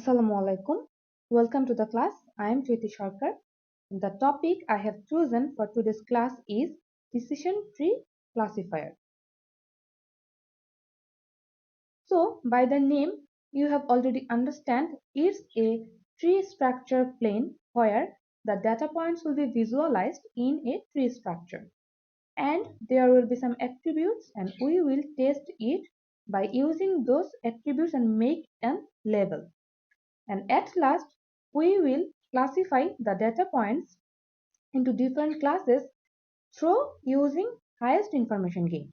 Assalamu alaikum. Welcome to the class. I am Chaity Sarkar. The topic I have chosen for today's class is decision tree classifier. So, by the name, you have already understand it's a tree structure plane where the data points will be visualized in a tree structure. And there will be some attributes and we will test it by using those attributes and make a label. And at last, we will classify the data points into different classes through using highest information gain.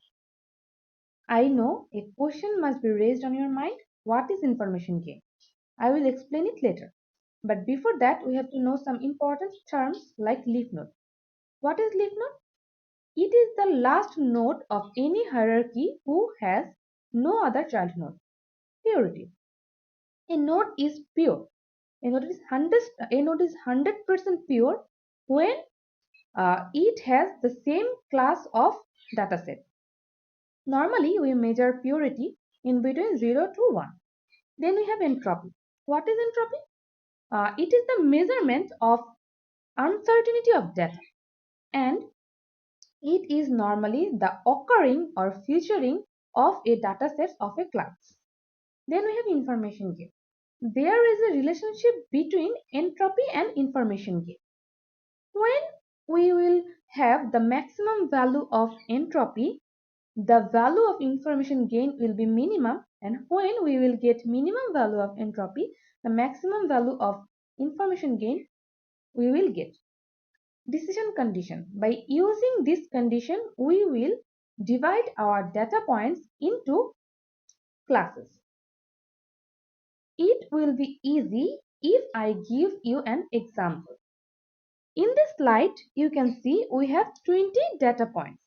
I know a question must be raised on your mind. What is information gain? I will explain it later. But before that, we have to know some important terms like leaf node. What is leaf node? It is the last node of any hierarchy who has no other child node. Purity. A node is pure. A node is 100% pure when it has the same class of dataset. Normally, we measure purity in between 0 to 1. Then we have entropy. What is entropy? It is the measurement of uncertainty of data, and it is normally the occurring or featuring of a dataset of a class. Then we have information gain. There is a relationship between entropy and information gain. When we will have the maximum value of entropy, the value of information gain will be minimum, and when we will get minimum value of entropy, the maximum value of information gain we will get. Decision condition. By using this condition, we will divide our data points into classes. It will be easy if I give you an example. In this slide, you can see we have 20 data points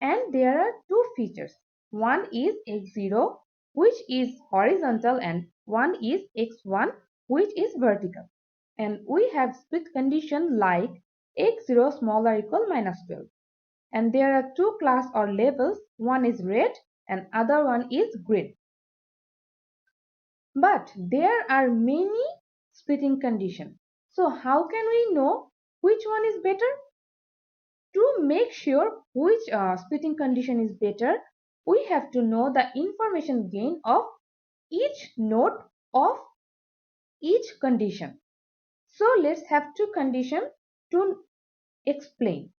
and there are two features. One is x0 which is horizontal and one is x1 which is vertical. And we have split condition like x0 smaller equal minus 12. And there are two class or labels, one is red and other one is green. But there are many splitting conditions. So how can we know which one is better? To make sure which splitting condition is better, we have to know the information gain of each node of each condition. So let's have two conditions to explain.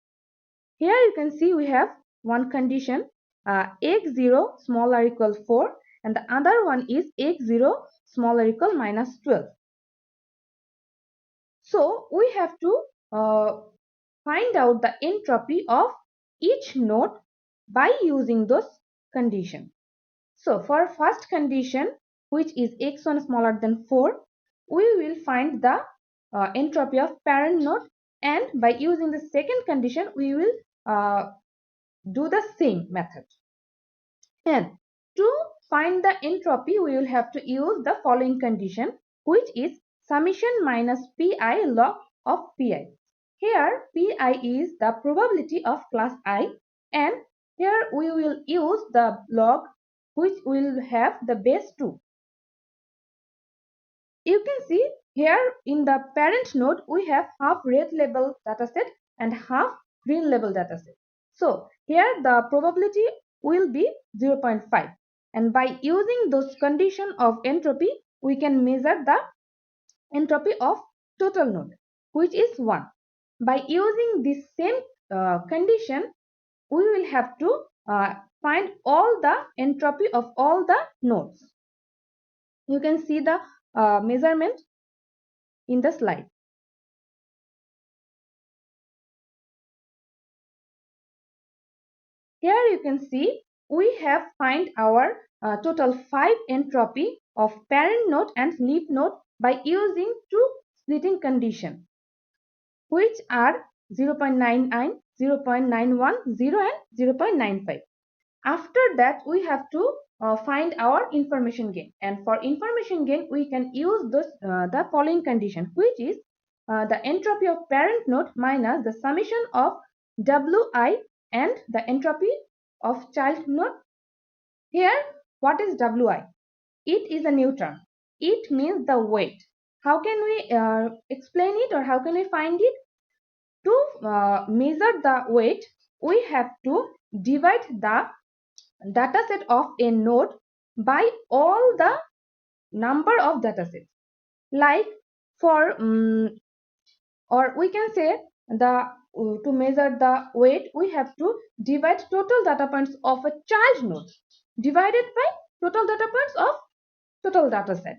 Here you can see we have one condition x0 smaller equal 4 and the other one is x0 smaller equal minus 12. So we have to find out the entropy of each node by using those conditions. So for first condition, which is x1 smaller than 4, we will find the entropy of parent node, and by using the second condition, we will do the same method. And to find the entropy, we will have to use the following condition, which is summation minus pi log of pi. Here pi is the probability of class I, and here we will use the log which will have the base 2. You can see here in the parent node we have half red label dataset and half green label dataset. So here the probability will be 0.5, and by using those condition of entropy we can measure the entropy of total node, which is 1. By using this same condition, we will have to find all the entropy of all the nodes. You can see the measurement in the slide. Here you can see we have find our total 5 entropy of parent node and leaf node by using two splitting conditions, which are 0.99, 0.910 and 0.95. After that, we have to find our information gain, and for information gain we can use the following condition, which is the entropy of parent node minus the summation of wi and the entropy of child node. Here, what is wi? It is a new term. It means the weight. How can we explain it, or how can we find it? To measure the weight, we have to divide the dataset of a node by all the number of datasets. Like for or we can say the to measure the weight, we have to divide total data points of a child node divided by total data points of total dataset.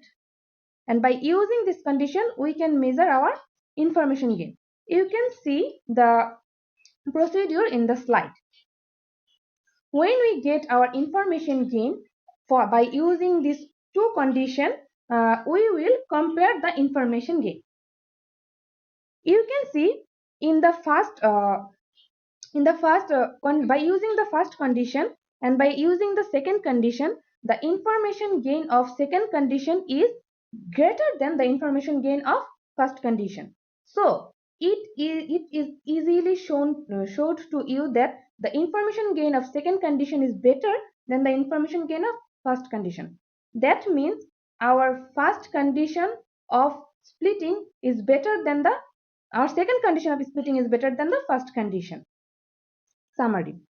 And by using this condition, we can measure our information gain. You can see the procedure in the slide. When we get our information gain by using these two conditions, we will compare the information gain. You can see in the first by using the first condition and by using the second condition, the information gain of second condition is greater than the information gain of first condition. So it is easily showed to you that the information gain of second condition is better than the information gain of first condition. That means our first condition of splitting is better than the our second condition of splitting is better than the first condition. Summary.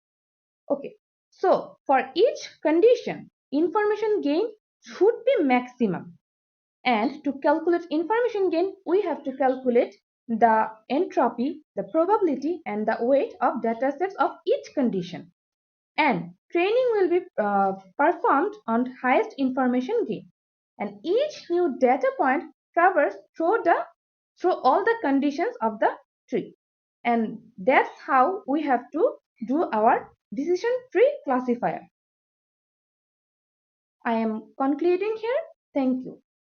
Okay, so for each condition, information gain should be maximum. And to calculate information gain, we have to calculate the entropy, the probability, and the weight of datasets of each condition. And training will be performed on highest information gain. And each new data point travels through all the conditions of the tree. And that's how we have to do our decision tree classifier. I am concluding here. Thank you.